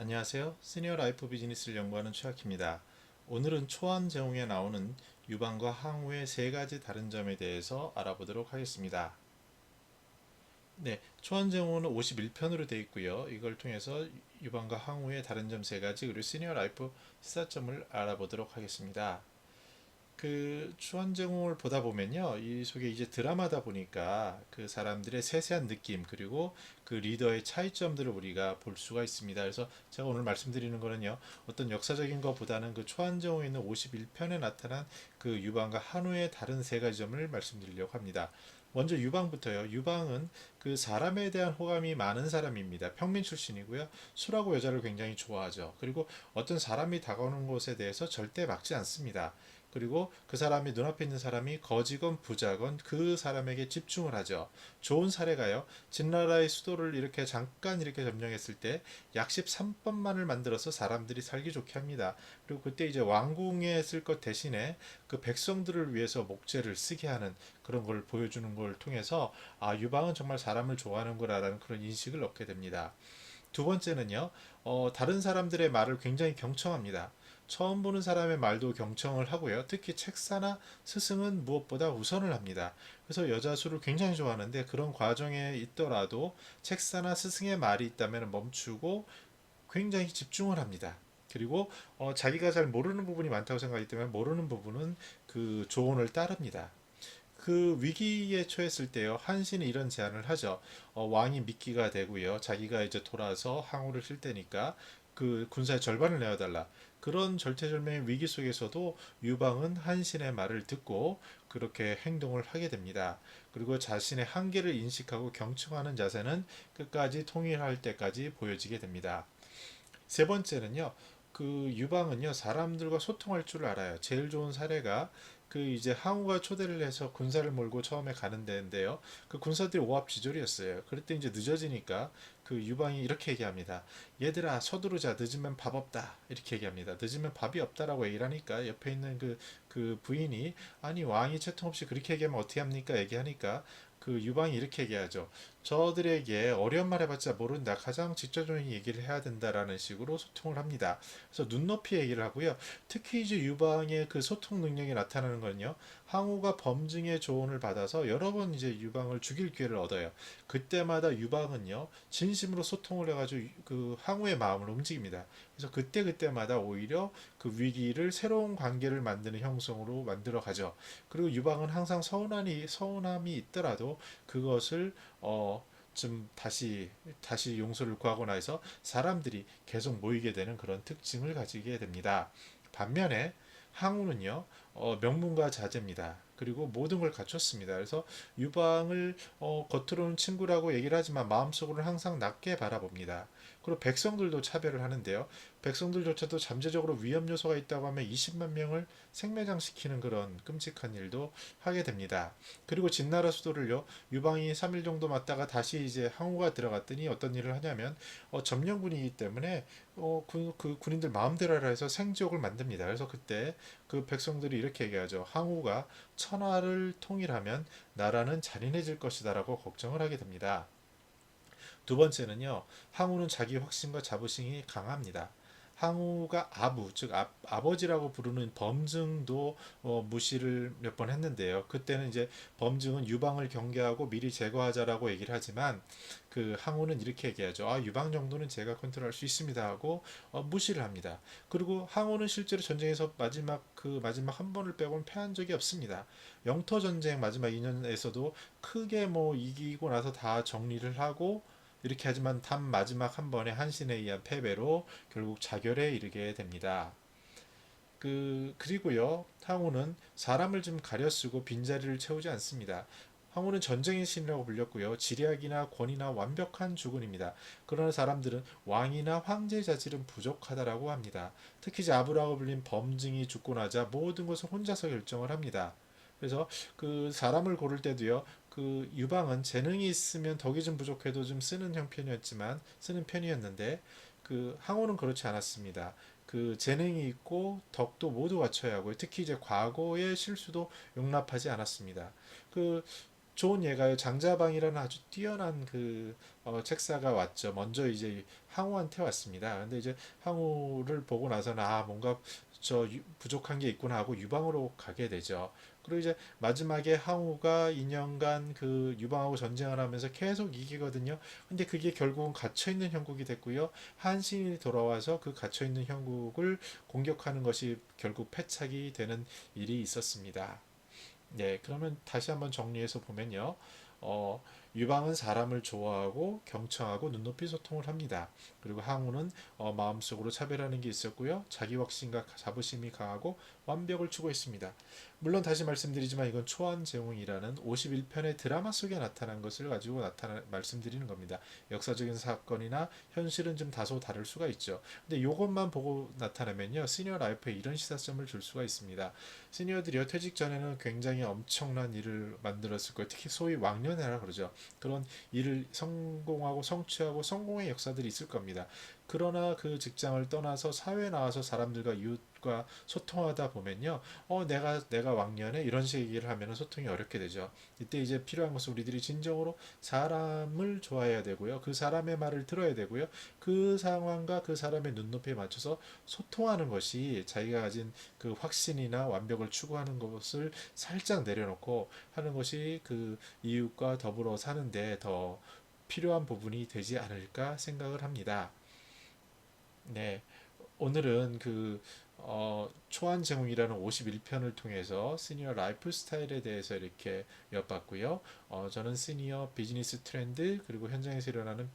안녕하세요. 시니어 라이프 비즈니스를 연구하는 최학희입니다. 오늘은 초안 제공에 나오는 유방과 항우의 세 가지 다른 점에 대해서 알아보도록 하겠습니다. 네, 초안 제공은 51편으로 되어 있고요. 이걸 통해서 유방과 항우의 다른 점 세 가지 그리고 시니어 라이프 시사점을 알아보도록 하겠습니다. 그 추원제공을 보다 보면요, 이 속에 이제 드라마다 보니까 그 사람들의 세세한 느낌 그리고 그 리더의 차이점들을 우리가 볼 수가 있습니다. 그래서 제가 오늘 말씀드리는 거는요, 어떤 역사적인 것보다는 그 초안제공에 있는 51편에 나타난 그 유방과 한우의 다른 세 가지 점을 말씀드리려고 합니다. 먼저 유방부터요. 유방은 그 사람에 대한 호감이 많은 사람입니다. 평민 출신이고요. 술하고 여자를 굉장히 좋아하죠. 그리고 어떤 사람이 다가오는 것에 대해서 절대 막지 않습니다. 그리고 그 사람이 눈앞에 있는 사람이 거지건 부자건 그 사람에게 집중을 하죠. 좋은 사례가요. 진나라의 수도를 이렇게 잠깐 이렇게 점령했을 때 약 13번만을 만들어서 사람들이 살기 좋게 합니다. 그리고 그때 이제 왕궁에 쓸 것 대신에 그 백성들을 위해서 목재를 쓰게 하는 그런 걸 보여주는 걸 통해서 아, 유방은 정말 사람을 좋아하는구나라는 그런 인식을 얻게 됩니다. 두 번째는요, 다른 사람들의 말을 굉장히 경청합니다. 처음 보는 사람의 말도 경청을 하고요. 특히 책사나 스승은 무엇보다 우선을 합니다. 그래서 여자 수를 굉장히 좋아하는데 그런 과정에 있더라도 책사나 스승의 말이 있다면 멈추고 굉장히 집중을 합니다. 그리고 자기가 잘 모르는 부분이 많다고 생각하기 때문에 모르는 부분은 그 조언을 따릅니다. 그 위기에 처했을 때요, 한신이 이런 제안을 하죠. 왕이 미끼가 되고요, 자기가 이제 돌아서 항우를 칠 테니까 그 군사의 절반을 내어달라. 그런 절체절명의 위기 속에서도 유방은 한신의 말을 듣고 그렇게 행동을 하게 됩니다. 그리고 자신의 한계를 인식하고 경청하는 자세는 끝까지 통일할 때까지 보여지게 됩니다. 세 번째는요, 그 유방은요, 사람들과 소통할 줄 알아요. 제일 좋은 사례가 그 이제 항우가 초대를 해서 군사를 몰고 처음에 가는 데인데요. 그 군사들이 오합지졸이었어요. 그럴 때 이제 늦어지니까 그 유방이 이렇게 얘기합니다. 얘들아, 서두르자. 늦으면 밥 없다. 이렇게 얘기합니다. 늦으면 밥이 없다라고 얘기를 하니까 옆에 있는 그 부인이 아니, 왕이 채통 없이 그렇게 얘기하면 어떻게 합니까? 얘기하니까 그 유방이 이렇게 얘기하죠. 저들에게 어려운 말 해봤자 모른다. 가장 직접적인 얘기를 해야 된다라는 식으로 소통을 합니다. 그래서 눈높이 얘기를 하고요. 특히 이제 유방의 그 소통 능력이 나타나는 건요. 항우가 범증의 조언을 받아서 여러 번 이제 유방을 죽일 기회를 얻어요. 그때마다 유방은요, 진심으로 소통을 해가지고 그 항우의 마음을 움직입니다. 그래서 그때마다 오히려 그 위기를 새로운 관계를 만드는 형성으로 만들어 가죠. 그리고 유방은 항상 서운함이 있더라도 그것을 좀 다시 용서를 구하거나 해서 사람들이 계속 모이게 되는 그런 특징을 가지게 됩니다. 반면에 항우는요, 명문과 자제입니다. 그리고 모든 걸 갖췄습니다. 그래서 유방을 겉으로는 친구라고 얘기를 하지만 마음속으로는 항상 낮게 바라봅니다. 그리고 백성들도 차별을 하는데요. 백성들조차도 잠재적으로 위험 요소가 있다고 하면 20만 명을 생매장시키는 그런 끔찍한 일도 하게 됩니다. 그리고 진나라 수도를요, 유방이 3일 정도 맞다가 다시 이제 항우가 들어갔더니 어떤 일을 하냐면 점령군이기 때문에 그 군인들 마음대로 하라 해서 생지옥을 만듭니다. 그래서 그때 그 백성들이 이렇게 얘기하죠. 항우가 천하를 통일하면 나라는 잔인해질 것이다라고 걱정을 하게 됩니다. 두 번째는요, 항우는 자기 확신과 자부심이 강합니다. 항우가 아부, 즉 아버지라고 부르는 범증도 무시를 몇 번 했는데요. 그때는 이제 범증은 유방을 경계하고 미리 제거하자라고 얘기를 하지만 그 항우는 이렇게 얘기하죠. 아, 유방 정도는 제가 컨트롤할 수 있습니다 하고 무시를 합니다. 그리고 항우는 실제로 전쟁에서 마지막 한 번을 빼고는 패한 적이 없습니다. 영토 전쟁 마지막 2년에서도 크게 뭐 이기고 나서 다 정리를 하고 이렇게 하지만 단 마지막 한 번의 한신에 의한 패배로 결국 자결에 이르게 됩니다. 그리고요, 항우는 사람을 좀 가려쓰고 빈자리를 채우지 않습니다. 황후는 전쟁의 신이라고 불렸고요. 지략이나 권위나 완벽한 주군입니다. 그러나 사람들은 왕이나 황제의 자질은 부족하다라고 합니다. 특히 아부라고 불린 범증이 죽고 나자 모든 것을 혼자서 결정을 합니다. 그래서 그 사람을 고를 때도요. 그 유방은 재능이 있으면 덕이 좀 부족해도 좀 쓰는 편이었는데 그 항우는 그렇지 않았습니다. 그 재능이 있고 덕도 모두 갖춰야 하고요. 특히 이제 과거의 실수도 용납하지 않았습니다. 그 좋은 예가요. 장자방이라는 아주 뛰어난 그 책사가 왔죠. 먼저 이제 항우한테 왔습니다. 근데 이제 항우를 보고 나서는 뭔가 부족한 게 있구나 하고 유방으로 가게 되죠. 그리고 이제 마지막에 항우가 2년간 그 유방하고 전쟁을 하면서 계속 이기거든요. 근데 그게 결국은 갇혀있는 형국이 됐고요. 한신이 돌아와서 그 갇혀있는 형국을 공격하는 것이 결국 패착이 되는 일이 있었습니다. 네, 그러면 다시 한번 정리해서 보면요. 어, 유방은 사람을 좋아하고 경청하고 눈높이 소통을 합니다. 그리고 항우는 마음속으로 차별하는 게 있었고요. 자기 확신과 자부심이 강하고 완벽을 추구했습니다. 물론 다시 말씀드리지만 이건 초안제웅이라는 51편의 드라마 속에 나타난 것을 가지고 말씀드리는 겁니다. 역사적인 사건이나 현실은 좀 다소 다를 수가 있죠. 근데 이것만 보고 나타내면요. 시니어 라이프에 이런 시사점을 줄 수가 있습니다. 시니어들이요 퇴직 전에는 굉장히 엄청난 일을 만들었을 거예요. 특히 소위 왕년회라 그러죠. 그런 일을 성공하고 성취하고 성공의 역사들이 있을 겁니다. 그러나 그 직장을 떠나서 사회에 나와서 사람들과 이웃과 소통하다 보면요, 내가 왕년에 이런 식의 얘기를 하면 소통이 어렵게 되죠. 이때 이제 필요한 것은 우리들이 진정으로 사람을 좋아해야 되고요, 그 사람의 말을 들어야 되고요, 그 상황과 그 사람의 눈높이에 맞춰서 소통하는 것이 자기가 가진 그 확신이나 완벽을 추구하는 것을 살짝 내려놓고 하는 것이 그 이웃과 더불어 사는데 더 필요한 부분이 되지 않을까 생각을 합니다. 네, 오늘은 초안제공이라는 51편을 통해서 시니어 라이프 스타일에 대해서 이렇게 엿봤고요. 저는 시니어 비즈니스 트렌드 그리고 현장에서 일어나는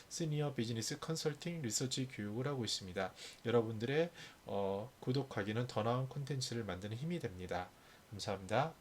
시니어 비즈니스 컨설팅 리서치 교육을 하고 있습니다. 여러분들의 구독하기는 더 나은 콘텐츠를 만드는 힘이 됩니다. 감사합니다.